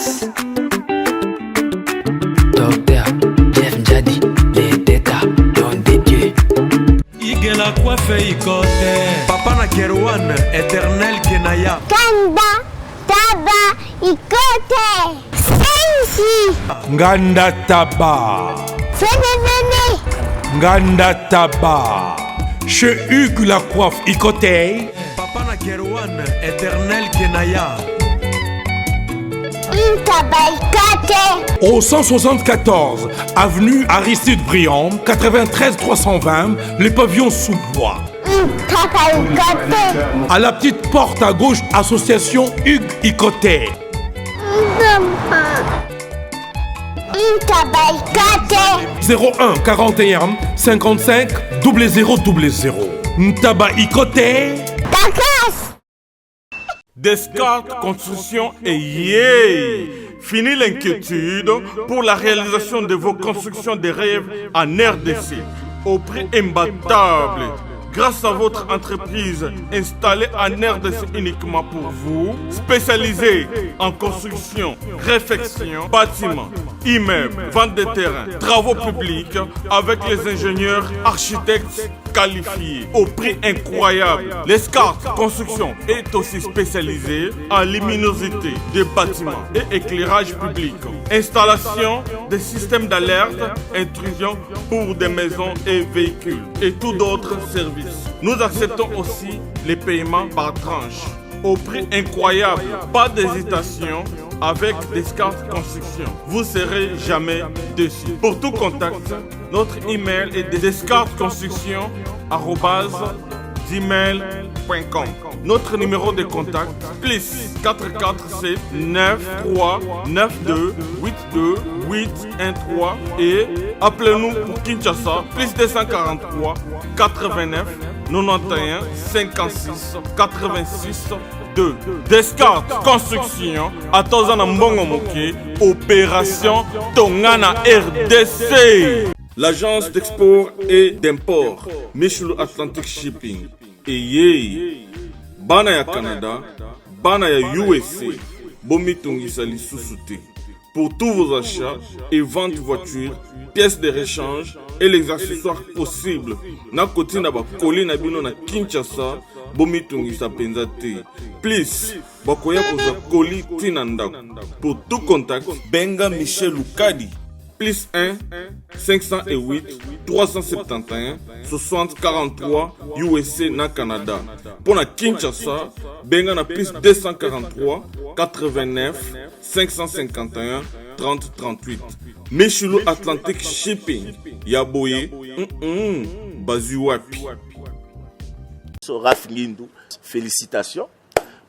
Records. Docteur Jeff Jadi, les détas, don des dieux. Igela coiffe ikote. Papa na Kerwan, éternel Kenaya. Kanda, taba, ikote. Sensi. Nganda Taba. Fenenene. Nganda Taba. Chez Hugues la coiffe Icotey. Papa na Kerwan, éternel Kenaya. Au 174 avenue Aristide Briand, 93 320, les pavillons sous bois. À la petite porte à gauche, association Hugues Icotey. 01 41 55 0000. Ntaba Icotey. Descartes Construction et yeah! Fini l'inquiétude pour la réalisation de vos constructions de rêves en RDC au prix imbattable. Grâce à votre entreprise installée en RDC uniquement pour vous, spécialisée en construction, réfection, bâtiments, immeubles, vente de terrains, travaux publics avec les ingénieurs architectes qualifiés au prix incroyable. Descartes Construction est aussi spécialisée en luminosité des bâtiments et éclairage public. Installation des systèmes d'alerte, intrusion pour des maisons et véhicules et tout d'autres services. Nous acceptons aussi les paiements par tranche au prix incroyable. Pas d'hésitation avec Descartes Construction. Vous serez jamais déçus. Pour tout contact, notre email est descartesconstruction@gmail.com. Notre numéro de contact plus 447 93 92 82 813 et appelez-nous pour Kinshasa plus 243 89 91 56 86 2. Descartes Construction à Tozana Mbongo Moké, opération Tongana RDC. L'agence d'export et d'import Michelo Atlantic Shipping et yé bana ya Canada, bana ya USA, bomi tongisa lisusu te. Pour tous vos achats et ventes de voitures, pièces de rechange et les accessoires possibles. Na koti na ba koli na bino na Kinshasa, bomi tongisa penza te. Please, bakoya koza koli tina ndako. Pour tout contact, benga Michel Lukadi. Plus 1 508 371 60 43 USA na Canada. Pour la Kinshasa, benga na plus 243 89 551 30 38. Michelo Atlantic Shipping. Yaboye, Bazuapi. Raph Ngindou, félicitations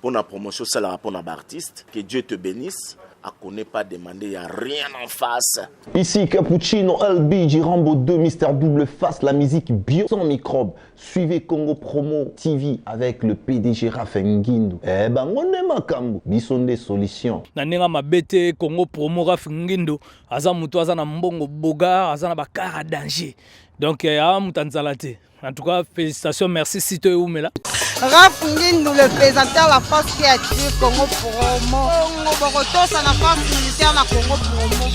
pour la promotion, c'est la rapport d'artiste. Que Dieu te bénisse. À connaît pas demander, il n'y a rien en face. Ici Cappuccino, LB, Rambo 2, Mister Double Face, la musique bio sans microbes. Suivez Congo Promo TV avec le PDG Raph Ngindou. Eh ben, on est makambo, bison des solutions. Nanenga mabete Congo Promo Raph Ngindou, aza mutu aza na mbongo boga, aza na bakara danger. Donc, mutanzalate. En tout cas, félicitations, merci Sito et Oumela. Raph Ngindou, le présentateur de la force créative Congo Promo. Congo Boroto, c'est la force militaire de Congo Promo.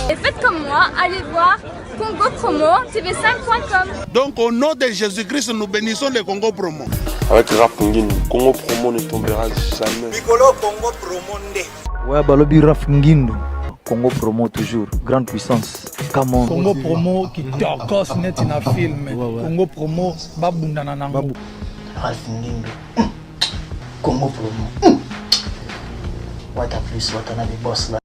Et faites comme moi, allez voir Congo Promo, tv5.com. Donc au nom de Jésus-Christ, nous bénissons le Congo Promo. Avec Raph Ngindou, Congo Promo ne tombera jamais. Piccolo Congo Promo nde. Ouais, balobi Raph Ngindou. Congo Promo toujours, grande puissance. Comment Congo Promo qui torcos net in a film. Congo Promo babundana nango. Raph Ngindou. Congo Promo. Wata plus wata na boss là.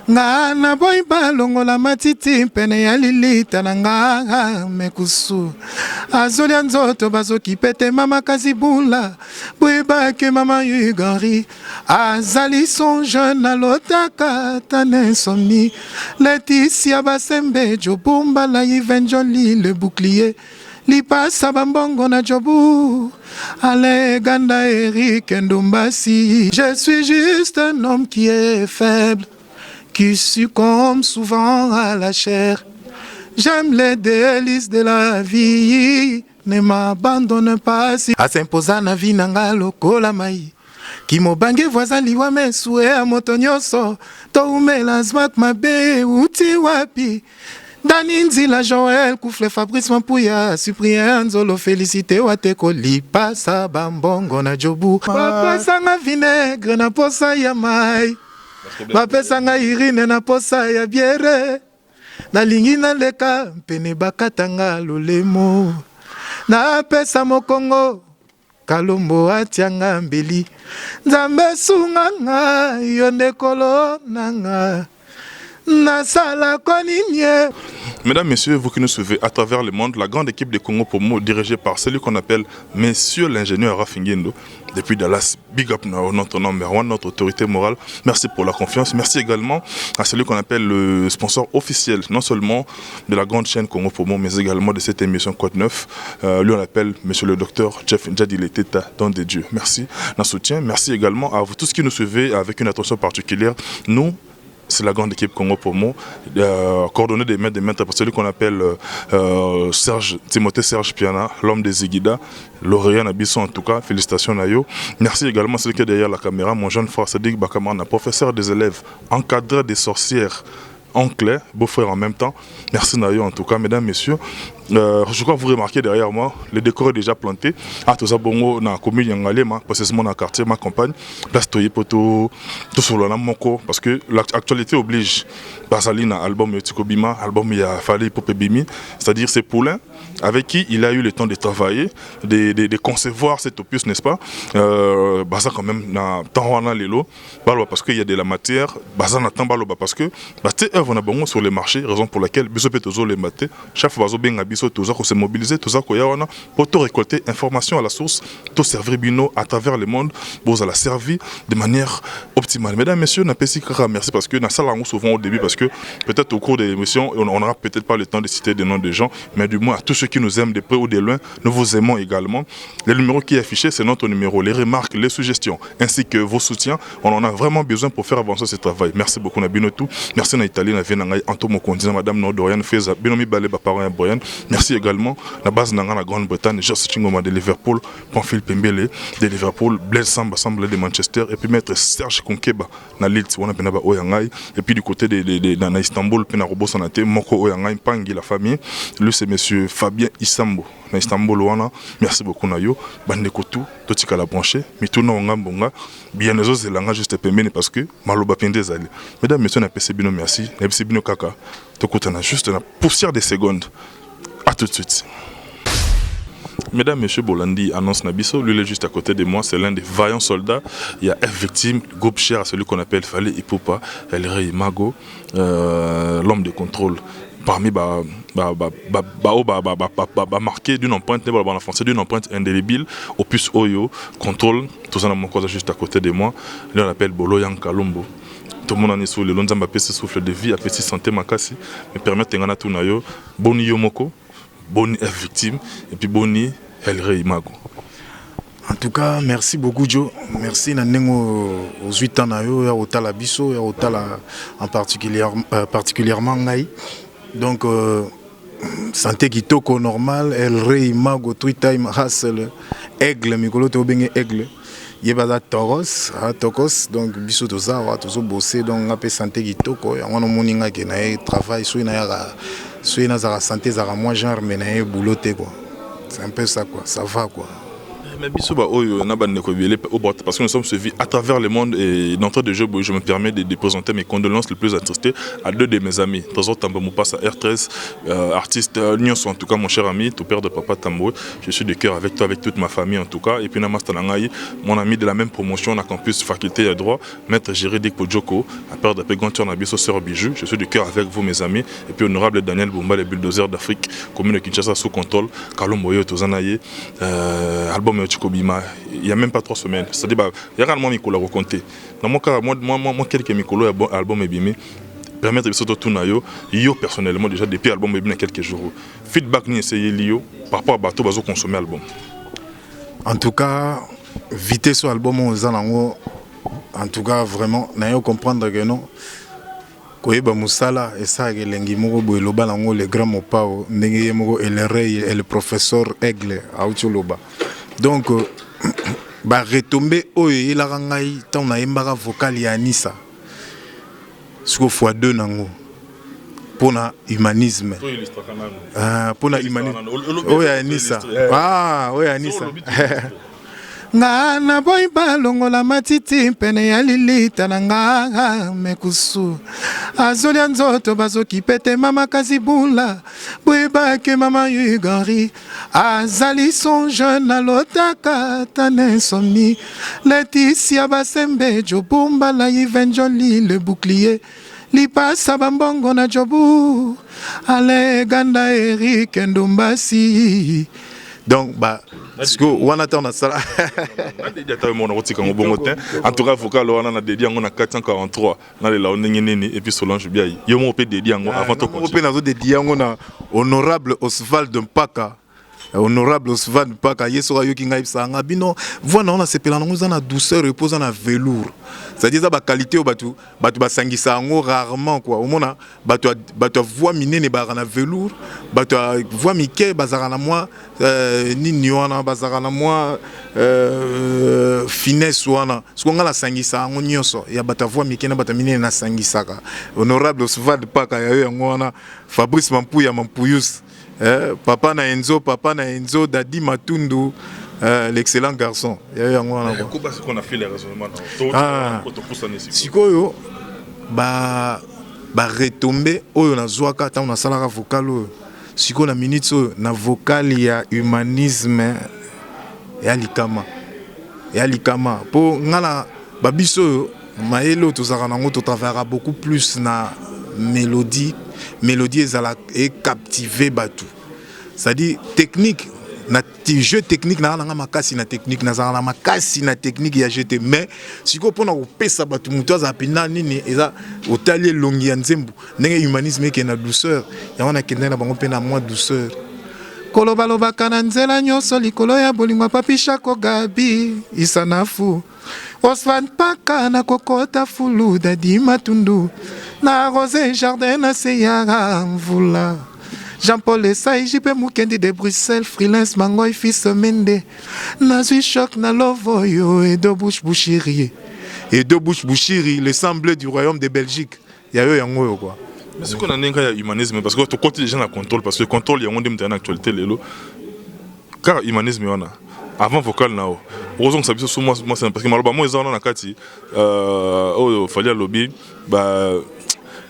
Nga na boy balongola matiti pene ya lilita na nga mekusu azoli nzoto bazoki pete mama kazibula bwebake mama Ugari azali son jeune alotaka tane somni Laetitia Basembe Jobumba la Ivenjoli le bouclier lipasa bambongo na Jobu Ale Ganda Eric Ndombasi. Je suis juste un homme qui est faible, qui succombe souvent à la chair. J'aime les délices de la vie, ne m'abandonne pas si. A s'imposa na vie nanga lokola mai. kimobange voisin liwa mesue ya moto nyonso toumela smak mabe uti wapi Dani Nzila Joël Koufle Fabrice Mampuya Cyprien Nzolo Félicité Wateko Lipasa Bambongo na Jobu Papa sanga vinaigre na posa ya mai Papa sanga irine na posa ya biere Na lingi na leka Pene bakatanga lolemo Na pesa mokongo Kalombo atianga mbeli Nzambe sunganga Yondekolo nanga Mesdames, Messieurs, vous qui nous suivez à travers le monde, la grande équipe de Congo Promo dirigée par celui qu'on appelle Monsieur l'ingénieur Rafinguindo, depuis Dallas, big up notre number one, notre autorité morale. Merci pour la confiance. Merci également à celui qu'on appelle le sponsor officiel, non seulement de la grande chaîne Congo Promo, mais également de cette émission Code 9. Lui on l'appelle Monsieur le docteur Jeff Njadi Leteta, don de Dieu. Merci d'un soutien. Merci également à vous tous qui nous suivez avec une attention particulière. Nous, c'est la grande équipe Congo Promo, coordonnée des maîtres, celui qu'on appelle Timothée Serge Piana, l'homme des Zigida, Lauréat Nabisso en tout cas, félicitations Nayo. Merci également à celui qui est derrière la caméra, mon jeune frère Sadik Bakamana, professeur des élèves, encadreur des sorcières, oncle, beau-frère en même temps. Merci Nayo en tout cas, mesdames, messieurs. Je crois que vous remarquez derrière moi, le décor est déjà planté. Ah, tout ça, bon, dans la commune Yangalé, précisément dans le quartier, ma campagne, place Toye Poto, tout sur le Moko, parce que l'actualité oblige. Basalina, album Tikobima, album Yafali Popebimi, c'est-à-dire ces poulains avec qui il a eu le temps de travailler, de concevoir cet opus, n'est-ce pas? Baza quand même, dans Tanwana Lelo, parce qu'il y a de la matière, Baza n'attend pas parce que, c'est œuvre bon sur les marchés, raison pour laquelle Bisopé Tozo les maté, chef Bazo Benga Biso Toza, qu'on s'est mobilisé, Toza Koyawana, pour tout récolter information à la source, tout servir Bino à travers le monde, pour la servir de manière optimale. Mesdames, Messieurs, n'a pas si merci parce que dans ça, souvent au début, parce que peut-être au cours de l'émission, on n'aura peut-être pas le temps de citer des noms de gens, mais du moins à tous ceux qui nous aiment de près ou de loin, nous vous aimons également. Le numéro qui est affiché, c'est notre numéro. Les remarques, les suggestions, ainsi que vos soutiens, on en a vraiment besoin pour faire avancer ce travail. Merci beaucoup, Nabinotou. Merci à Italie, Antomo Kondina, Madame Nordorian, Feza, Binomi Baleba, Parent Boyan. Merci également à la base Nanga, la Grande-Bretagne, Joss Chingoma de Liverpool, Pamphile Pembele de Liverpool, Blaise Samba, Assemblée de Manchester, et puis Maître Serge Konkeba, Nalit, Wanapenaba Oyangai, et puis du côté de Istanbul, Penarobo Sanate, Moko Oyangai, Pangi, la famille. Lui, c'est monsieur Fabien Isambo, na Istanbul, Wana. Merci beaucoup, Nayo. Bandekotu, Totika la branché, Mituna Ongambonga, bien les autres, c'est juste Pembele parce que Maloba Pendezali. Mesdames, messieurs, on a passé Bino, merci. On a passé Bino Kaka. Tokotana, juste la poussière des secondes. A tout de suite. Mesdames, Messieurs, Bolandi annonce Nabiso, lui il est juste à côté de moi, c'est l'un des vaillants soldats. Il y a F victime, groupe cher à celui qu'on appelle Fali Ipopa, Elrey Mago, l'homme de contrôle. Parmi marqué d'une empreinte, en français, d'une empreinte indélébile, opus Oyo, contrôle, tout ça dans mon cause juste à côté de moi. Lui on l'appelle Bolo Yang Kalombo. Tout le monde en est sous le long de ce souffle de vie, à petit santé makasi, me permettre de tout nayo, Boni Yomoko, Boni F victime, et puis Boni Elrey Mago. En tout cas, merci beaucoup Joe. Merci Nanengo aux 8 ans nayo, ya Otala Biso, ya Otala en particulièrement Ngai. Donc santé kitoko normal, Elrey Mago, three time hustle, aigle, mikolo te obenge aigle. Yebada Toros, Tokos, donc biso toza wa tozo bosser donc ngapé santé kitoko, ya wana moninga ke na travail so ina za santé za moi genre mais na boulot te quoi. C'est un peu ça quoi, ça va quoi. Mais parce que nous sommes suivis à travers le monde et d'entrée de jeu, je me permets de présenter mes condoléances les plus attristées à deux de mes amis. Trésor Tambamoupas à R13, artiste Nyonso en tout cas, mon cher ami, tout père de papa Tamboué. Je suis de cœur avec toi, avec toute ma famille en tout cas. Et puis Namas Tanangaï, mon ami de la même promotion, à campus faculté à droit, maître juridique Podjoko, à père de Pégantion Nabiso Sœur Bijou. Je suis de cœur avec vous mes amis. Et puis honorable Daniel Boumba, les bulldozers d'Afrique, commune de Kinshasa sous contrôle, Kalomboyo Tozanaye, album il n'y a même pas 3 semaines. C'est-à-dire il y a réellement Mikolo à raconter. Dans mon cas, moi quelques Mikolo album ébimé. Permettre de sortir tout nayo. Yo personnellement déjà depuis album ébimé quelques jours. Feedback ni essayé lio par rapport à bateau bazo consommer album. En tout cas, vite sur album aux alango. En tout cas vraiment nayo comprendre que non. Koyeba musala et ça lengi moko boeloba lango le grand mopao ndenge moko Elrey et le professeur Aigle auti loba. Donc ba retomber oyo elaka ngai tant na yembaka vocal ya Anissa siko fois 2 nango pona humanisme pona humanisme oyo ya Anissa oyo ya Anissa nga na boy balongola matiti pene ya lilita na nga mekusu azolia nzoto bazoki pete mama kazibula bwebake mama Ugari azali son jeune alotaka tane insomnie Laetitia Basembe Jobumba la Yvenjoli le bouclier lipasa bambongo na Jobu ale ganda Eric Ndombasi donc bah parce que on attend ça en tout cas vocal on a dédié on a 443 dans les laonengeni et puis Solange Biayi yo mo pe dédié avant to continuer on a dédié on a honorable Oswald Mpaka honorable Oswald Mpaka yeso yo kinga ibsanga bino voilà on a sepela nous na douceur repose na velours c'est-à-dire ça ba qualité au batu ba sangisa ngo rarement quoi au mona batu voix minene ba na velours batu voix mike bazara na moi nini wana bazara na moi finesse wana ce qu'on a la sangisa ngo nyoso ya batu voix mike na batu minene na sangisaka honorable Oswald Mpaka ya yo wana Fabrice Mampuyus papa na Enzo Dadi Matundu l'excellent garçon qu'on a fait les raisonnements sikoyo ba retomber oyo na zwaka ta na salaka vocal oyo siko na minutes oyo na vocal ya humanisme ya likama po ngala babiso oyo maelo tozaka nango to travaillera beaucoup plus na mélodie et captiver batu. C'est-à-dire technique na jeu technique na nga makasi na technique na zala makasi na technique ya jeté mais siko pona opesa batu muto za pina nini eza otali longi ya nzembu ndenge humanisme ke na douceur ya wana kende na bango pena moins douceur kolobaloba kana nzela nyoso likolo ya bolingwa papisha ko gabi isanafu Oswald Mpaka na kokota fulu Dadi Matundu na rose jardin na seyara mvula Jean-Paul Essay JP Mukendi de Bruxelles freelance mangoy fils Mende Nazui choc na lovoyo et deux bouches bouchiri le semblé du royaume de Belgique ya yo yango quoi. Mais ce qu'on a n'enga humanisme parce que tu côté les gens la contrôle parce que contrôle il y a monde de actualité lelo car humanisme on a avant vocal nao heureusement que ça biso moi c'est parce que malheureusement moi ils en ont na kati fallait lobby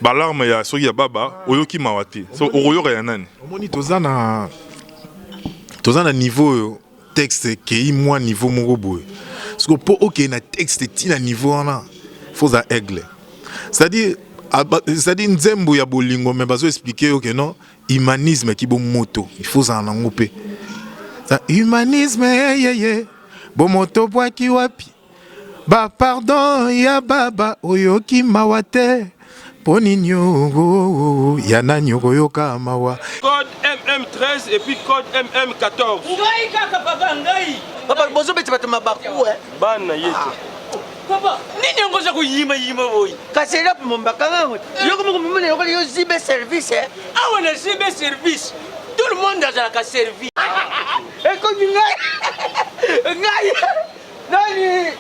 balarme ya soki ya baba oyoki mawati so oyoka ya nani omoni tozana niveau texte ke moi niveau moko boye parce que pour OK na texte ti na niveau wana faut za aigle c'est-à-dire nzembo ya bolingo mais bazo expliquer OK non humanisme ki bo moto il faut za nango pe ça humanisme bo moto bwa ki wapi ba pardon ya baba oyoki mawate Poninyo yana nyoko yoka mawa code MM13 et puis code MM14 ngai kaka papa ngai papa bozo beti batama baku bana yetu papa nini ngoza kuyima boy kasela pe mombaka ngo yoko mumune yoko yo zibe service awa na zibe service tout le monde a la servi et ko ngai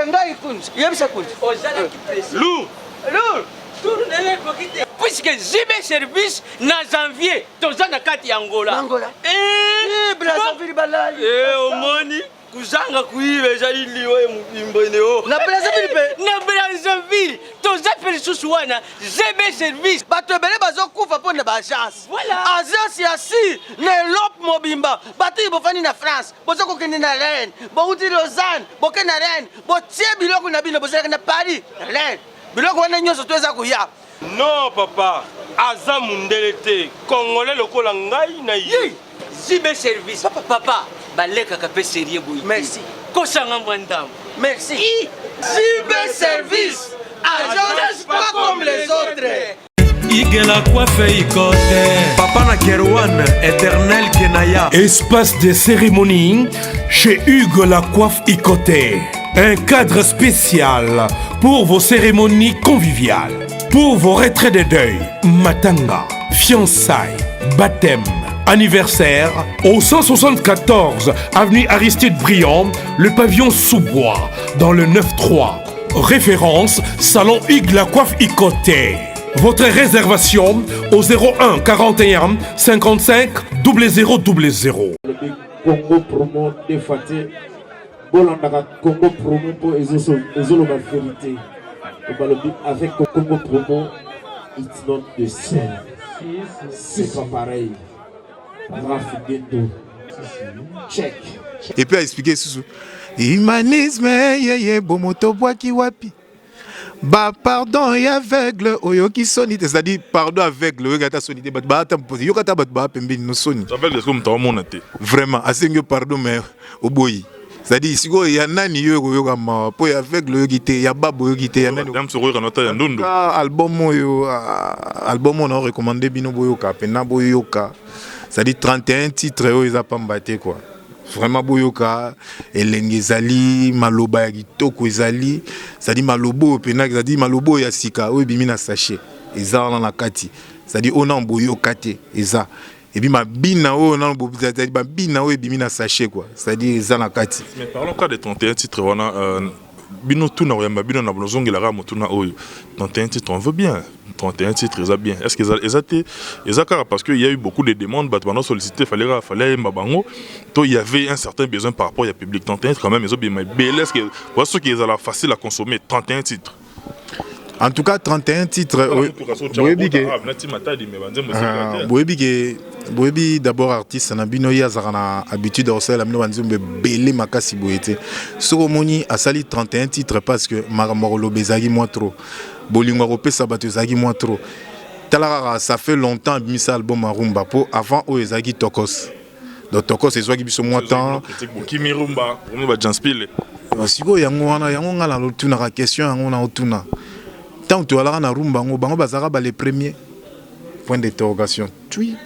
ngai kunzi yebisa kunzi ozala ki presi Lou puisque Zibe service na janvier tozana kati Angola Brazzaville balali omoni kuzanga kuibe jali we mbimboneo na Brazzaville toza perisusu wana Zibe service bato ebele bazokufa pona ba agence voilà agence ya si ne lop mobimba bato ibofani na France bozoko kende na Rennes bouti Lausanne boke na Rennes botie biloko na bino bozaka na Paris Rennes biloko wana nyonso toza kuya non papa aza mundele te congolais lokola ngai na ye Zibe service papa baleka ka pe sérieux boy merci kosanga mwandam merci Zibe service agence pas comme les autres Igela coiffe ikote Papa na Kerouan éternel Kenaya. Espace de cérémonie chez Hugues la coiffe Ikoté. Un cadre spécial pour vos cérémonies conviviales, pour vos retraits de deuil, matanga, fiançailles, baptême, anniversaire au 174 avenue Aristide Briand, le pavillon sous-bois, dans le 9-3. Référence, Salon Hugues la Coiffe Icoté. Votre réservation au 01 41 55 0000. Congo promo défaté. Bolandaka Congo promo pour ezoloba vérité. Avec Congo promo, it's not the same. C'est pas pareil. Check. Et puis à expliquer sous humanisme yeye bomoto boaki wapi. Bah pardon et aveugle oyoki sonite, c'est-à-dire pardon aveugle oyokata sonite bat ba tamposi yokata bat ba pembe no soni. Aveugle comme ta monate. Vraiment asengyo pardon mais oboyi. C'est-à-dire siko ya nani yo yoka ma po ya aveugle oyokite ya babo oyokite ya nani. Dam soro kanota ya ndondo. Album on a recommandé bino boyoka pena boyoka. C'est-à-dire 31 titres ils a pas mbaté quoi. Vraiment boyoka elengezali maloba ya kitoko ezali, c'est-à-dire malobo pena, c'est-à-dire malobo ya sika o bimi na sachet eza na kati, c'est-à-dire on a boyoka te eza et puis mabina o na c'est-à-dire mabina o bimi na sachet quoi, c'est-à-dire eza na kati. Mais parlons cas de 31 titres wana bino tuna oyamba bino na blozongela ra motuna oyo 31 titres on veut bien. 31 titres, ils ont bien. Est-ce qu'ils ont parce qu'il y a eu beaucoup de demandes, pendant sollicité, il fallait Mabango. Donc il y avait un certain besoin par rapport au public. 31 titres, quand même, ils ont bien. Mais est-ce que voici qu'ils ont facile à consommer 31 titres. En tout cas, 31 titres. Oui, d'abord artiste, on a bien l'habitude de faire la belé makasi boyete. Soromoni a sali 31 titres parce que Maramorolo bezagi moi trop. Bolingo Europé Sabato zagi moi trop. Talara, ça fait longtemps que mis album à Rumba pour avant o ezagi Tokos. Donc Tokos c'est soit qui biso moi temps. Kimi Rumba, on va janspile. Siko yango wana yango ngala lotuna ka question yango na otuna. Tant tu ala na Rumba ngo bango bazara ba les premiers. Point d'interrogation. Oui.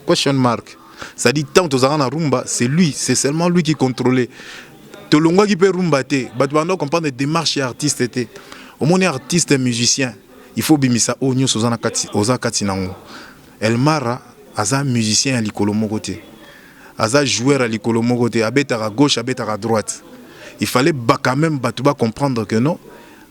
Question mark. Ça dit tant tu ala na Rumba, c'est lui, c'est seulement lui qui contrôlait. Tolongwa qui peut Rumba te, ba tu vas comprendre les démarches artistes était. Au moins artiste et musicien, il faut bimisa o nyo sozana kati oza kati nango. Elmara aza musicien à likolo mokote. Aza joueur à likolo mokote, abeta à gauche, abeta à droite. Il fallait quand même batuba comprendre que non,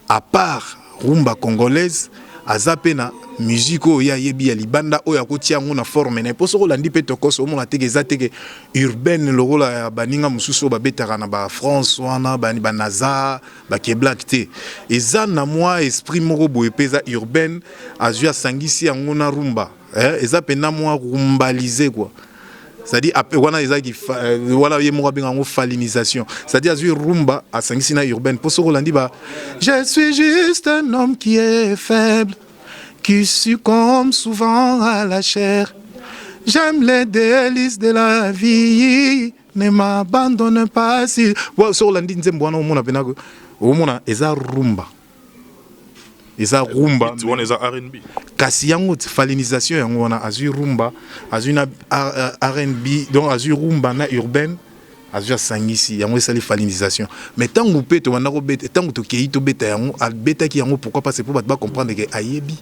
à part rumba congolaise, aza pena musique o ya yebi ya libanda o ya kotia ngo na forme na poso ko landi pe tokoso mo na teke za teke urbaine lokola ya baninga mususu ba betaka na ba France wana ba naza ba ke black te eza na moi esprit moko boye peza urbaine azua sangisi yango na rumba eza pena moi rumbaliser quoi. C'est-à-dire wana eza ki wala ye moko benga ngo falinisation, c'est-à-dire azui rumba a sangisi na urbaine poso ko landi ba je suis juste un homme qui est faible, qui succombe souvent à la chair. J'aime les délices de la vie, ne m'abandonne pas si. Sur l'andi nzembo wana omona penako, omona eza rumba. Eza rumba, eza R&B. Kasi yango falinisation yango wana azui rumba, azui na R&B, donc azui rumba na urbaine. Azua sangisi yango esali falinisation. Mais tant que pe to wana ko beta, tant que to kei to beta yango, al beta ki yango pourquoi pas c'est pour ba comprendre que ayebi.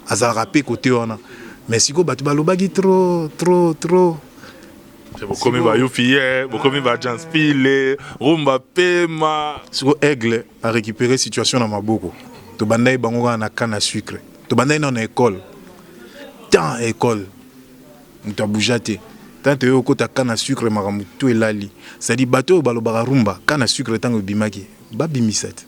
Aza rapé côté wana. Mais siko batu balobaki trop. C'est beaucoup mieux va yofier, beaucoup mieux va janspile, rumba pema. Siko aigle a récupéré situation na maboko. To bandai bango na canne à sucre. To bandai na école. Tant école. Muta boujate. Tant que au côté canne à sucre maramu tout elali. Ça dit bateau balobara rumba canne à sucre tango bimaki. Ba bimisat.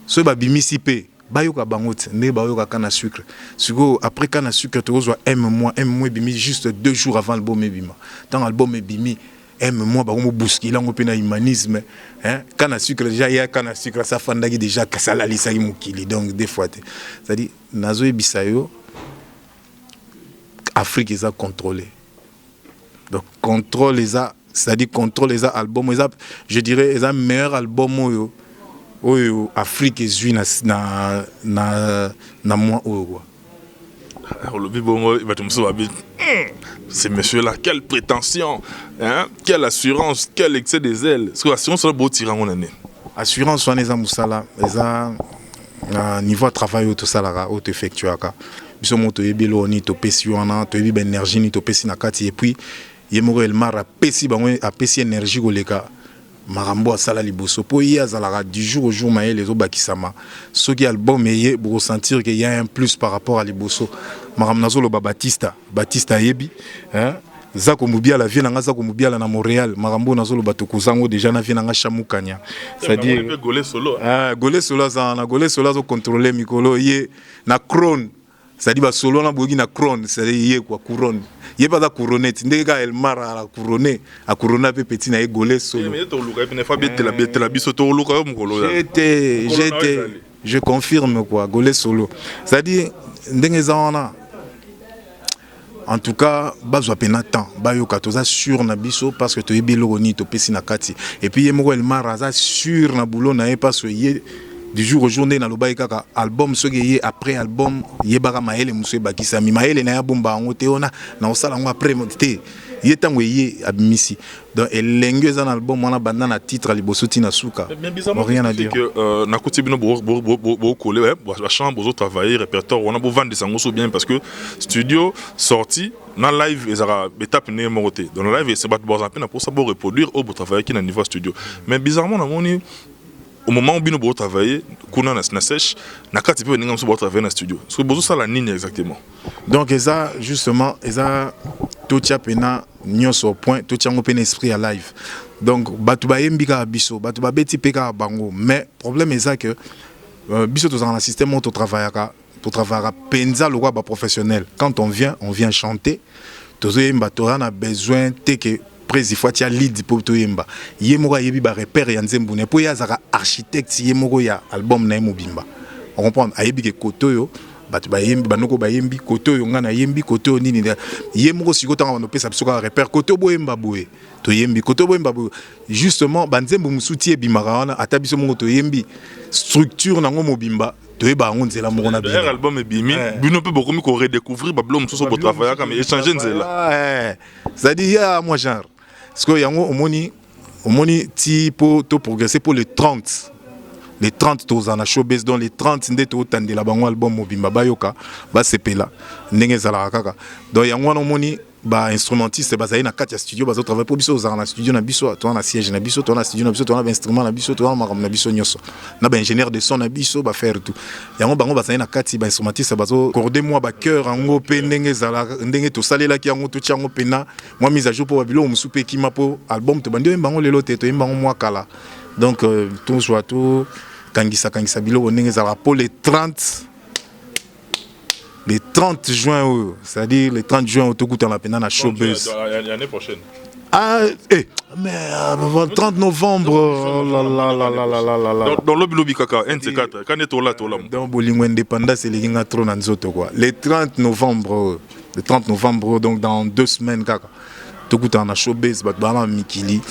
So ba bimisi pe. Bayoka bangote ne bayoka canne à sucre. Sugo après canne à sucre tu reçois aime-moi bimi juste 2 jours avant l'album bima. Tant l'album bimi aime-moi ba mo bousquila ngo pena humanisme hein canne à sucre déjà ya canne à sucre ça fandaki déjà kasala lisaki mokili donc des fois ça dit nazo ebisayo Afrique est contrôlée. Donc contrôle les a, c'est-à-dire contrôle les albums, je dirais les meilleur album oyo Afrique est na moi oyo. C'est monsieur là, quelle prétention, hein? Quelle assurance, quel excès des ailes. Parce que l'assurance c'est le beau tirant on année. Assurance on est à Moussala, les a niveau de travail tout ça là, au effectué biso moto yebelo ni to pesi wana to yebi ba énergie ni to pesi na kati et puis yemoko Elmar a pesi bango a pesi énergie koleka marambo asala liboso po y azalaka du jour au jour maye les obakisama soki album eye pour ressentir qu'il y a un plus par rapport à liboso maram nazolo ba Batista yebi hein Zako Mubiala vient na Zako Mubiala na Montréal marambo nazolo batokozango déjà na vient na Chamukanya c'est-à-dire Golé solo Golé solo za na Golé solo zo contrôler mikolo ye na Crown c'est-à-dire ba solo na bogi na Crown c'est-à-dire ye quoi couronne ye pas da couronnette ndeka Elmar a couronné a couronné pe petit na Golé solo mais to luka pe fa bete la biso to luka yo mukolo j'étais je confirme quoi Golé solo c'est-à-dire ndenge za en tout cas, bazwa pena temps, bayo katoza sur na biso parce que to yebelo ni to pesi na kati. Et puis yemoko Elmar aza sur na boulot na parce que ye du jour au jour na loba kaka album ce ye après album yebaka maele muso bakisa mi maele na ya bomba ngo te ona na osala ngo après monté. Ye tango ye abimisi. Donc elenge za na album wana banda na titre liboso tina suka. Mais bizarrement rien à dire que na koti bino bo coller ouais, ba chambre bo travailler répertoire on a beau vendre sango so bien parce que studio sorti na live ezara étape né moroté. Dans le live c'est pas bon peine pour ça pour reproduire au travailler qui na niveau studio. Mais bizarrement na moni au moment où bino bo travailler kuna na sèche na kati pe ninga so bo travailler na studio. Parce que bozo ça la ligne exactement. Donc ça justement ça tout tia pena nyonso point tout tia ngopena esprit à live. Donc batu ba yembika biso batu ba beti peka bango mais problème est ça que biso tous dans un système où to travaillera pour travailler penza le roi ba professionnel. Quand on vient chanter tous yemba to a besoin que prési fois tia lead pour to yemba yemoko yebi ba repère ya nzembu ne po ya zaka architecte yemoko ya album na mobimba. On comprend ayebi ke kotoyo batu bayembi banoko bayembi koto yo ngana yembi koto nini yemoko sikota ngana pesa bisoka repère koto boyemba boye to yembi koto boyemba boye justement banzembo musuti bimaka wana ata biso mongo to yembi structure nango mobimba to yeba ngo nzela moko na bien album ebimi bino pe beaucoup mi ko redécouvrir ba blom soso bo travailler comme échanger nzela ça dit ya moi genre parce que yango omoni ti po to progresser pour les 30 tous en a showbiz dans les 30 ndé to tande la bango album mobimba bayoka ba sepela ndenge zala kaka donc yango wana omoni ba instrumentiste bazali na kati ya studio bazo travailler pour biso za na studio na biso to na siège na biso to na studio na biso to na instrument na biso to na makam na biso nyoso na ba ingénieur de son na biso ba faire tout yango bango bazali na kati ba instrumentiste bazo accorder moi ba cœur ngo pe ndenge zala ndenge to salela ki yango to tiango pena moi mise à jour pour babilo musupe kima po album to bandi bango lelo te to bango moi kala donc tout soit tout kangisa bilo ndenge zala pour les 30 juin, c'est-à-dire les 30 juin, au Togo, on a peine à showbiz. L'année prochaine. Ah, mais 30 novembre. Dans le lobby kaka, NC4, quand est là, tout là. Dans Bolingo Indépendance, c'est les gens trop dans les quoi. Le 30 novembre, donc dans 2 semaines, kaka. Togo, on a showbiz, bah, Mikili.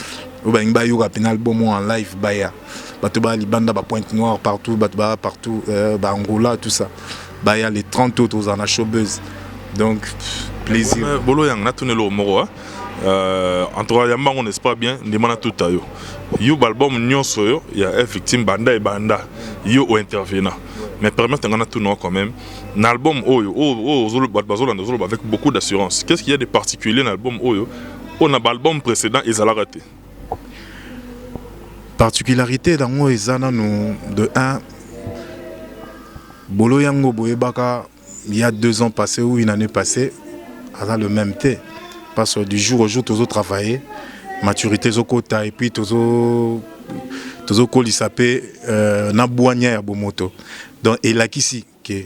Bah, il y a un album en live, baya. Bah, Libanda, bah, Pointe Noire partout, bah, partout, bah, Angola, tout ça. Bah, il y a les 30 autres en a showbiz. Donc, plaisir. Bolo yang na tourné le moro en tout cas yamba on espère bien demanda tout ayo. Yo album nyonso yo ya victime banda et banda yo o intervenant. Mais permettez ngana tout non quand même. Un album oyo zolo bazolo ndozolo avec beaucoup d'assurance. Qu'est-ce qu'il y a de particulier dans l'album oyo? On a l'album précédent et ça l'a raté. Particularité dans moi ezana nous de 1 Bolo yango boyebaka il y a 2 ans passés ou une année passée à le même thé parce que du jour au jour tous travailler maturité zokota et puis tous kolisapé na boanya ya bomoto donc et là ici que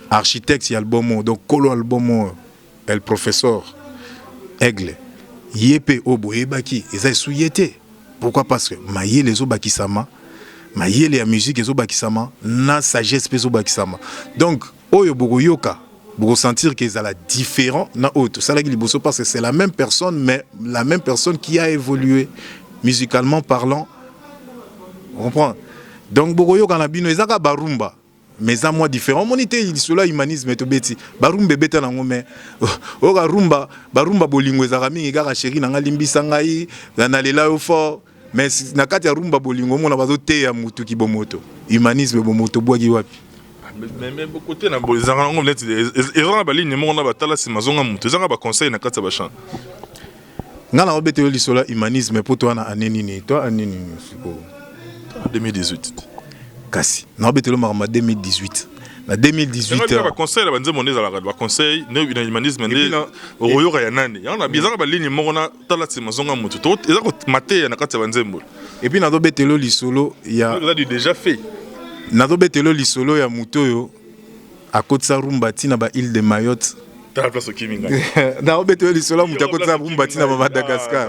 architecte y album donc kolo album el professeur Aigle yepé oboyebaki eza souyete pourquoi parce que maye les obakisama maye les musique les obakisama na sagesse peso bakisama donc oyo bogoyoka pour sentir qu'ils sont différents na autre ça là qui liboso parce que c'est la même personne mais la même personne qui a évolué musicalement parlant on comprend donc bogoyoka na bino ezaka barumba mais à moi différent monité cela humanisme to beti barumba beta nango mais oka rumba barumba bolingo ezaka mingi kaka chéri nanga limbisa ngai na lela yo fort mais na kati ya rumba bolingo mona bazo te ya mutu ki bomoto humanisme bomoto bwaki wapi Mais côté na bozanga ngo net ezanga ba ligne mo na batala simazonga mutu ezanga ba conseil na kati ba champ. Ngana obetelo lisola humanisme pour toi na aneni ni toi aneni siko 2018. Kasi na obetelo marama 2018. Na 2018 ba conseil la banze moneza la ba conseil ne humanisme ne oyoka ya nani. Yana bizanga ba ligne mo na tala simazonga mutu to ezako maté na kati ba nzembo. Et puis na obetelo lisolo ya déjà fait. Nazo betelo lisolo ya mutoyo akotsa rumba tina ba île de Mayotte. Tala place Kiminga. Na betelo lisolo muto akotsa rumba tina ba Madagascar.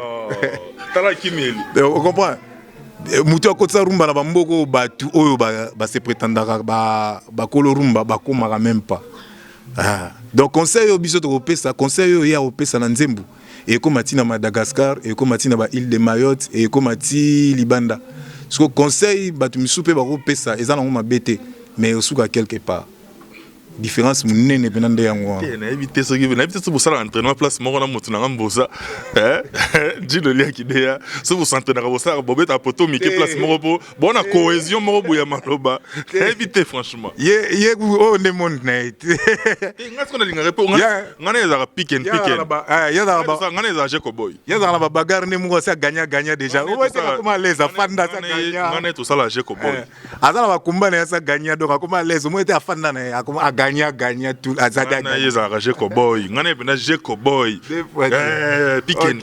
Tala Kimeli. On comprend. Muto akotsa rumba na bamboko batu oyo ba se prétendaka ba kolo rumba ba komaka même pas. Donc conseil obiso to kopesa conseil yo ya opesa na nzembu et komati na Madagascar et komati na ba île de Mayotte et komati Libanda. Parce que conseil batu misupe ba kopesa ezana ngoma bete mais osuka quelque part différence munene penande yango na éviter ce qui na éviter ce bosala entraînement place moko na motu na ngambosa dino lia kidea ce vous sentez na bosala bobeta poto mike place moko po bona cohésion moko boya maloba éviter franchement ye o ne monde night ngatko na linga repo ngana ezaka pick and ya da ba ngana ezaka Jacob boy ya da ba bagarre ne moko sa gagner déjà o va comment les afanda sa gagner ngana to sala Jacob boy azala ba kumbana ya sa gagner donc comment les mo était afanda na akoma gagner tout azada gagner Jacob boy ngana pena Jacob boy pick and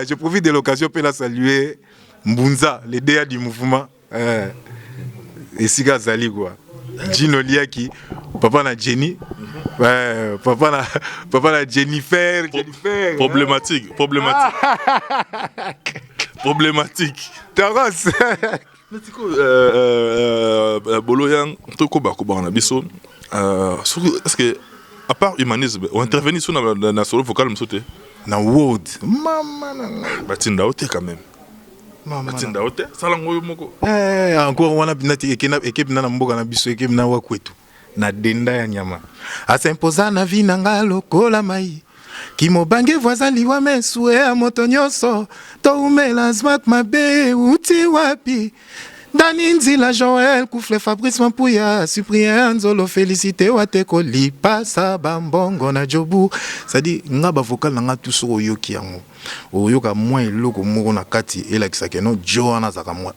je profite de l'occasion pour la saluer Mbunza le DA du mouvement et Siga Zali quoi Gino Liaki papa na Jenny papa na Jennifer problématique Taras bolo yang toko ba ko ba na biso est-ce que à part humanisme on intervenir sur na solo vocal msote na word mama batinda ote quand même batinda ote sala ngoyo moko encore wana binati équipe na mboka na biso équipe na wa kwetu na denda ya nyama asempoza na vina ngalo kola mai kimobange voisin liwa mesue ya moto nyonso to umela smak mabe uti wapi Dani Nzila Joël Koufle Fabrice Mampuya Cyprien Nzolo Félicité Wateko Lipasa Bambongo na Jobu. Ça dit nga ba vocal nga tout so yoki yango. Oyoka moins eloko moko na kati et la kisake no Joana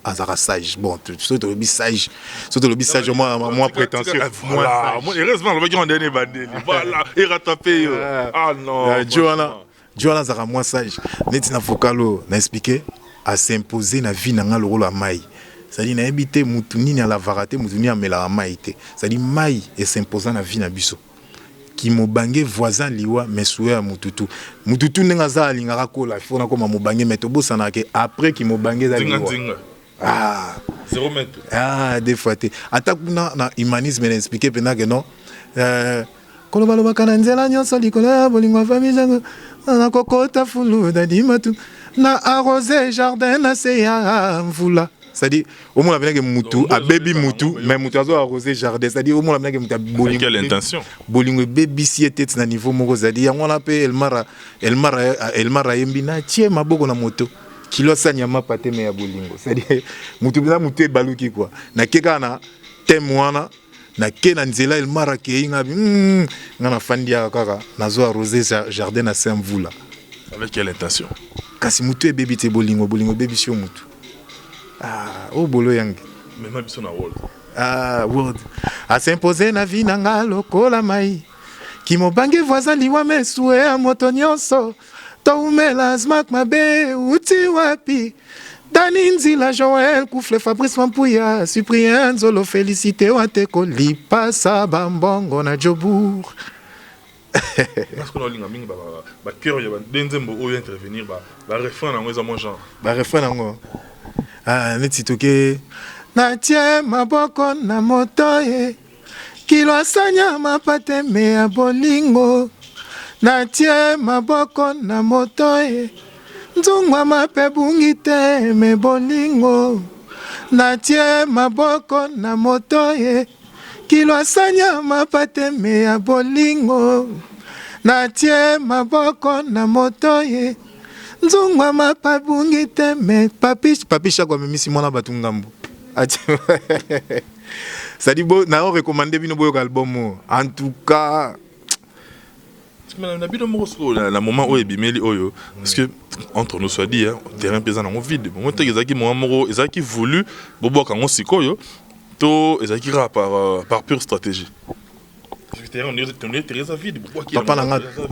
azaka sage. Bon, so to le sage. So to le sage moi prétentieux. Voilà, moi heureusement le bagnon dernier bandeli. Voilà, et rattrapé. Ah non. Joana azaka moi sage. Neti na vocalo na expliquer à s'imposer na vie na nga lolo la mai. C'est-à-dire na habité mutuni à la varate mutuni à mela maïté. C'est-à-dire mai et s'imposant na vie na biso. Ki mobange voisin liwa mesoué à mututu. Mututu nengaza alingara kola il faut na koma mobange metobo sanake après ki mobange za liwa. Ah 0 mètre. Ah des fois té. Attaque na humanisme expliquer pena que non. Kolo baloba kana nzela nyonso likola bolingo famille na kokota fulu dadi matu na arroser jardin na seya mvula. C'est-à-dire, au moins, avec Moutou, à baby Moutou, mais Moutou a arrosé jardin. C'est-à-dire, au moins, avec Moutou, quelle intention? Bolingo baby si était à niveau moko. C'est-à-dire, on l'appelle Elmara Yembina, tiens ma bogo na moto. Kilo sanyama pate me ya bolingo. C'est-à-dire, Moutou bina Moutou baluki quoi. Na keka na témoana, na kena nzela Elmara keinga ngana fandia kaka, nazo arrosé jardin na Saint-Voula. Avec quelle intention? Kasi Moutou baby te bolingo baby si Moutou. Ah, oh bolo yang. Mais ma biso na world. Ah, world. A s'imposer na vie nanga lokola mai. Ki mobange voisin liwa mesue a moto nyonso. To umela smak mabe uti wapi. Dani Nzila Joël Koufle Fabrice Mampuya Cyprien Nzolo Félicité Wateko Lipasa Bambongo na Jobour. Parce que linga mingi ba cœur ya ba denzembo o intervenir ba refrain na ngeza mon genre. Ba refrain nango. Ah, netitoke natie maboko na moto ye kilo asanya mapate me ya bolingo natie maboko na moto ye nzungwa mape bungi te me bolingo natie maboko na moto ye kilo asanya mapate me ya bolingo natie maboko na moto ye nzungwa mapabungi te me papisha kwa mimisi mwana batu ngambo Ça dit bon, n'a recommandé bino boyo album. En tout cas, la moment où ebimeli oyo parce que entre nous soit dit hein, terrain pesant en vide. Moment que ezaki moment ezaki voulu bobo kango sikoyo to ezaki par pure stratégie.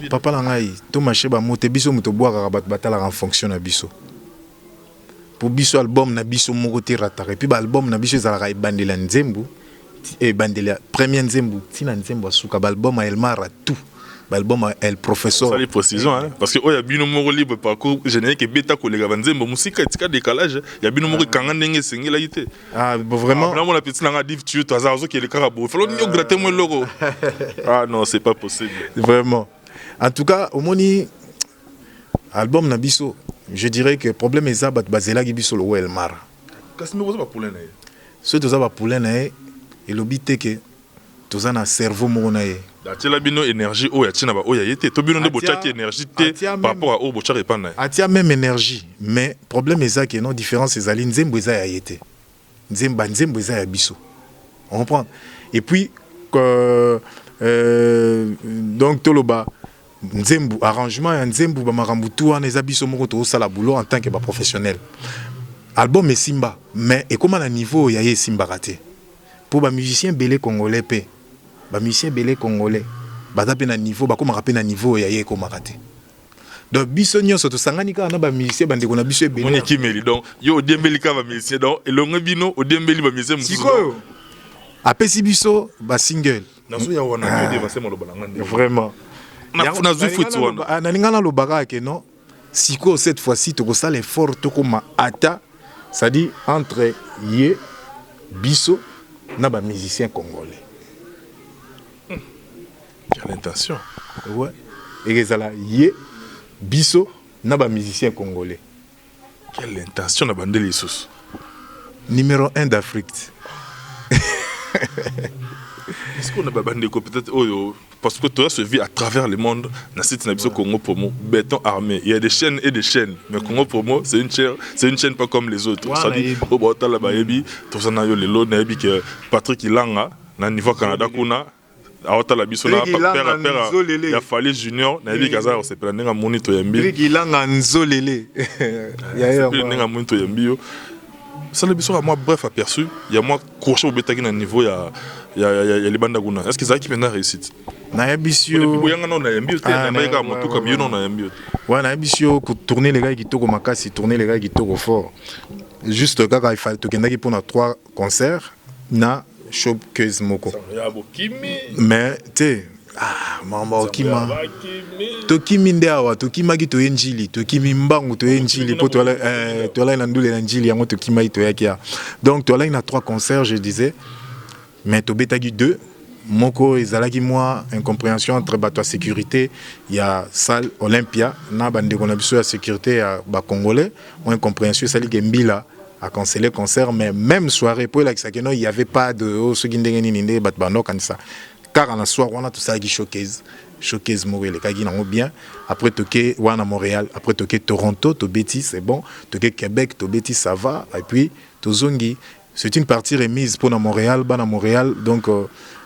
Papa nangai to marché ba moté biso muto boaka ba batala en fonction na biso. Pour biso album na biso moko te ratare puis ba album na biso ezalaka ebandela nzembu et bandela premier nzembu tina nzembu asuka ba album a Elmara tout. L'album El Professeur. Ça les précisions hein parce que y a bien numéro libre parcours générique et bêta collègue Banzembo musique etika décalage il y a bien numéro kanga ndenge sengela yité. Ah vraiment vraiment la petite langa div tu as azo qui est le carabo faut nous gratter moi logo. Ah non c'est pas possible. Vraiment. En tout cas au moni album na biso je dirais que problème est bat bazela gi biso lo Elmara. Kasi me pas poulen na. Ce to za ba poulen na et lobité que to za na cerveau mo na ye. Atia bino énergie o ya tina ba o ya yete to bino ne bochaki énergie te par rapport à o bochaki pas na. Atia même énergie mais problème est ça que non différence ezali nzembo eza ya yete. Nzembo eza ya biso. On comprend. Et puis donc toloba nzembo arrangement ya nzembo ba makambu tout en eza biso moko to sala boulot en tant que ba professionnel. Album est Simba mais et comment à niveau ya Simba raté. Pour ba musicien belé congolais pe ba musicien belé congolais batape na niveau bakoma rapé na niveau ya yeko maraté donc biso nyonso to sangani ka na ba musicien bande ko na biso belé on kimeli donc yo dembeli ka ba musicien donc elongo bino o dembeli ba musicien mususu sikoyo apesi biso ba single nazo ya wana yo de basema lo balanga vraiment na zufutu wana na lingana lo baka ke non siko cette fois-ci to ko sala effort to koma ata ça dit entre ye biso na ba musicien congolais. Quelle intention. Ouais. Et ezala ye biso na ba musicien congolais. Quelle intention na bandeli sous. Numéro 1 d'Afrique. Est-ce qu'on a pas bandé peut-être parce que toi se vit à travers le monde na site na biso Congo Promo béton armé il y a des chaînes et des chaînes mais Congo Promo c'est une chaîne pas comme les autres ça dit au bota la bayebi to sana yo le lo na yebi que Patrick Ilanga na niveau Canada kuna awata la biso na père ya Fali Junior na yebi kaza se prendre nga monito yambi Patrick Ilanga nzolele ya nga monito yambi ça le biso à moi bref aperçu il y a moi crochet au bétaki na niveau ya les bandes guna est-ce qu'ils arrivent maintenant réussite na yabisio boyanga non na yambi te na maika moto comme yo non na yambi ouais na yabisio ko tourner les gars qui toko makasi tourner les gars qui toko fort juste kaka il fallait to kendaki pour na 3 concerts na showcase moko mais tu mamba okima tokimi nde awa tokimaki to enjili tokimi mbangu to enjili po tola na ndule na njili yango tokimaki to yakia donc tola na 3 concerts je disais mais to betaki 2 moko ezalaki moi incompréhension entre bato sécurité il y a salle Olympia na bande ko na biso ya sécurité ya ba congolais moi incompréhension sali Gembila a cancellé concert mais même soirée pour la il y avait pas de ce qui ndenge nini nde bato bano kanisa car en la soirée on a tout ça qui showcase Montréal les kagi nango bien après toqué wana Montréal après toqué Toronto to Betis c'est bon toqué Québec to Betis ça va et puis to zongi c'est une partie remise pour na Montréal donc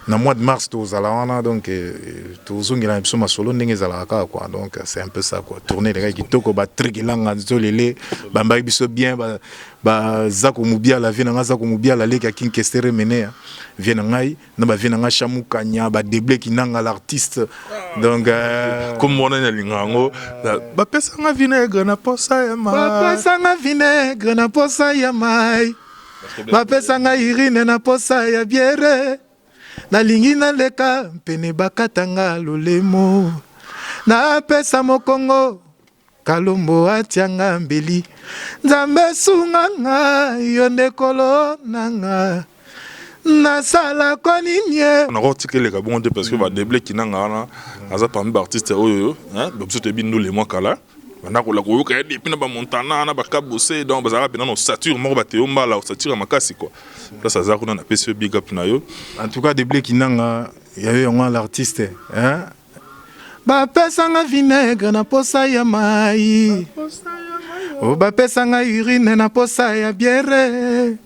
na mois de mars to zalawana donc to zongi la biso masolo ndenge zalaka quoi donc c'est un peu ça quoi tourner les gars qui toko ba trigilanga nzolele bamba biso bien ba zako mubia la vie na zako mubia la leka kinkestere menea vient ngai na ba vient nga chamukanya ba deble kinanga l'artiste donc comme on a lingango ba pesa nga vinaigre na posa ya mai ba pesa nga vinaigre na posa ya mai ba pesa nga irine na posa ya biere nalingi naleka pene bakatanga lolemo na pesa mokongo kalombo atianga mbeli nzambe sunganga yo ndekolo nanga nasala koninye on a retiré les gabons parce que va deble kinanga na aza parmi artiste oyo hein donc c'était bin nous les mois kala bana ko la ko ka depuis na ba montana na ba kabose donc bazara bina no sature moko ba teomba la sature makasi quoi là ça za kuna na pese big up na yo en tout cas deble kinanga ya yo l'artiste hein ba pesa nga vinaigre na posa ya mai o ba pesa nga urine na posa ya biere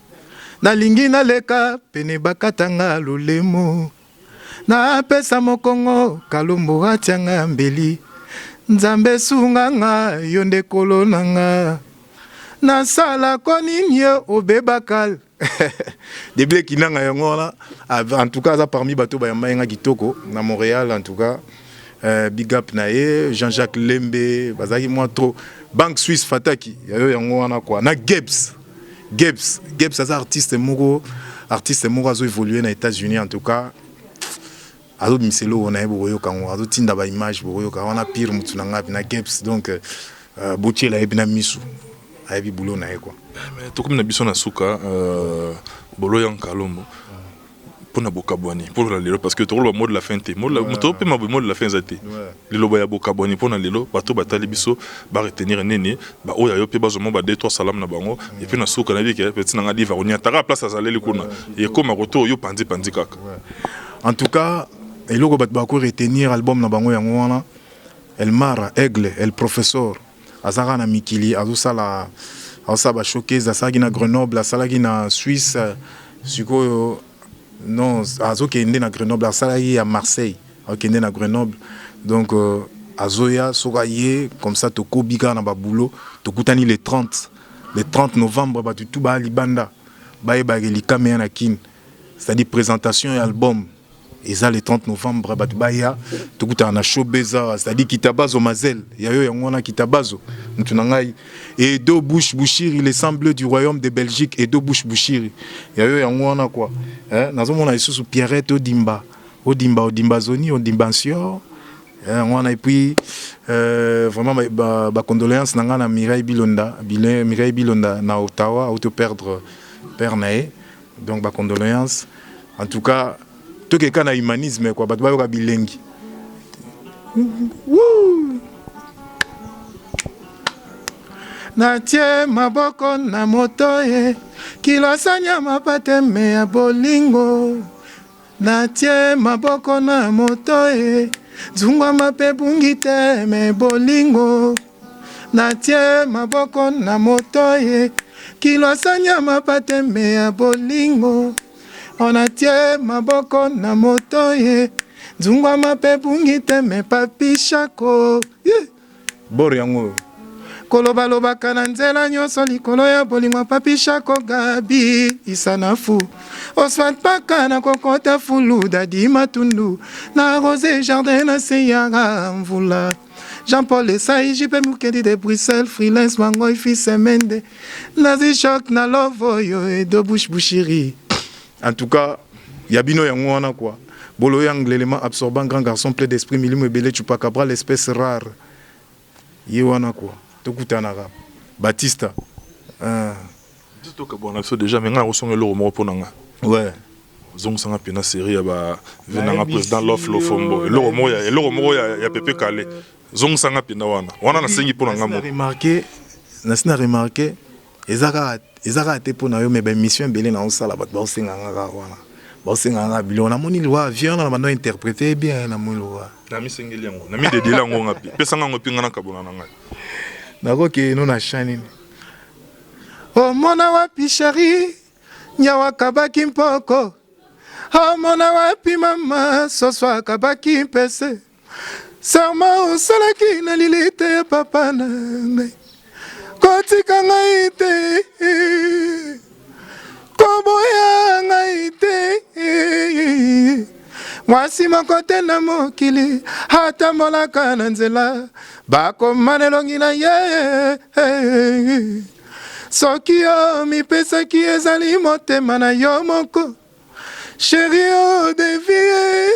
nalingi naleka pene bakatanga lolemo napesa mokongo kalombo atianga mbeli nzambe sunganga yo nde kolo nanga nasala ko nini yo obebakal deble kinanga yango wana en tout cas aza parmi bato bayamba yenga kitoko na Montréal en tout cas big up na ye Jean-Jacques Lembe bazaki moi trop Banque Suisse Fataki yayo yango wana quoi na Gebs aza artiste moko azo évoluer na États-Unis en tout cas azo miselo on a boyo kango azo tinda ba image boyo ka wana pire mutu na na Gebs donc botier la ebina misu ayebi boulot na ye quoi mais to comme na biso na suka bolo yang kalombo pona bokabwani pour la lelo parce que to le mot de la fin te mot de la fin zate lelo ba ya bokabwani pona lelo bato batali biso ba retenir nene ba oya yo pe bazomo ba 2-3 salam na bango et puis na suka na biki petit na ngadi va onia tara place azaleli kuna et comme roto yo pandi kaka en tout cas eloko bat ba ko retenir album na bango yango wana El Mara Aigle El Professeur azara na mikili azosala ba showcase asagi na Grenoble asalaki na Suisse sikoyo non azokende na Grenoble asalaki à Marseille akende na Grenoble donc azoya sokaye comme ça tokobika na ba boulot tokutani le 30 novembre ba tout ba libanda ba likame na kin c'est-à-dire présentation et album et ça le 30 novembre batubaya tukuta na showbeza c'est-à-dire kitabazo mazel yayo yangona kitabazo ntunangai et Do Bouchiri les sembleux du royaume de Belgique et Do Bouchiri yayo yangona quoi nazomona isusu Pierrette Odimba zoni Odimbansio ngona et puis vraiment ba condoléances nanga na Mireille Bilonda na Ottawa auto perdre père nae donc ba condoléances en tout cas tout quelqu'un na humanisme quoi bato bayoka bilengi natie maboko na moto ye kilosanya mapateme ya bolingo natie maboko na moto ye zungwa mape bungi teme bolingo natie maboko na moto ye kilosanya mapateme ya bolingo onatie maboko na moto ye zungwa mape bungi teme papi shako bor yango kolobalobaka na nzela nyonso likolo ya bolingo papi shako gabi isanafu oswat paka na kokota fulu dadi matundu na rose jardin na seyanga mvula Jean-Paul Esai jipe mukedi de Bruxelles freelance mango fils mende nazi choc na lovo yo et Do Bouchiri. En tout cas, Yabino Yangwana quoi. Bolo Yang, l'élément absorbant, grand garçon plein d'esprit, Milimu Ebele Chupacabra, l'espèce rare. Yewana quoi. Tokutanara. Batista. Déjà, mais on a le remords pour Nanga. Ouais. Zong sanga pena série ba venanga président Lof Lofombo. Le remords ya Pepe Kale. Zong sanga pena wana na sengi pour Nanga mo. Nasina remarqué ezaka te pona yo me ba mission belé na osala bat ba osenga ngaka wana ba osenga ngaka bilona moni lwa avion na bando interpréter bien na mulwa na misengeli yango na mi de delango ngapi pesa nganga pinga na kabona na ngai nako ke no na shani o mona wapi chéri nyawa kabaki mpoko o mona wapi mama soswa kabaki pese sama osalaki na lilite ya papa na ngai kotika ngai te koboya ngai te mwasi moko te na mokili atambolaka na nzela bakoma nelongi na ye soki yo mipesaki ezali motema na yo moko sheri o devie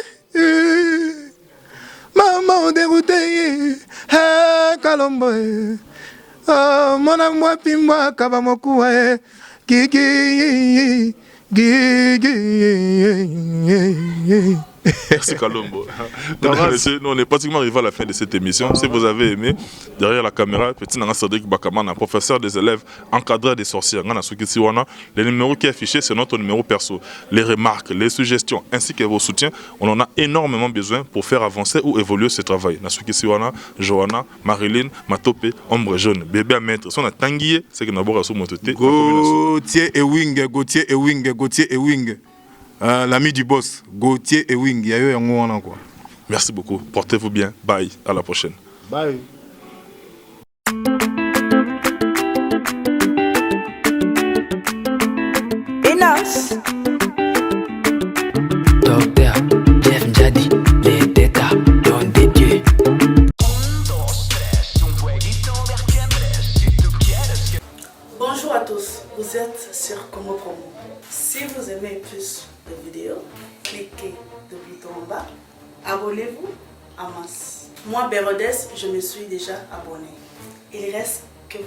mama oderute ye kalombo mona mwapi mwaka bamokuwa gigi Merci Kalombo. Nous, on est pratiquement arrivé à la fin de cette émission. Si vous avez aimé, derrière la caméra, petit Nanga Cédric Bakamana, professeur des élèves, encadreur des sorcières, le numéro qui est affiché, c'est notre numéro perso. Les remarques, les suggestions, ainsi que vos soutiens, on en a énormément besoin pour faire avancer ou évoluer ce travail. Nasuki Siwana, Johanna, Marilyn, Matope, Ombre Jaune, bébé à mettre. Si on a tanguillé, c'est que nous avons reçu Mototé. Gauthier et Wing, Gauthier et Wing, Gauthier et Wing. L'ami du boss, Gauthier et Wing, il y a eu un quoi. Merci beaucoup, portez-vous bien, bye, à la prochaine. Bye. Enos Docteur Jeff Njadi, les détas, don des dieux. Bonjour à tous, vous êtes sur Congo Promo. Si vous aimez plus de vidéos, cliquez le bouton en bas, abonnez-vous en masse. Moi, Bérodès, je me suis déjà abonné. Il reste que...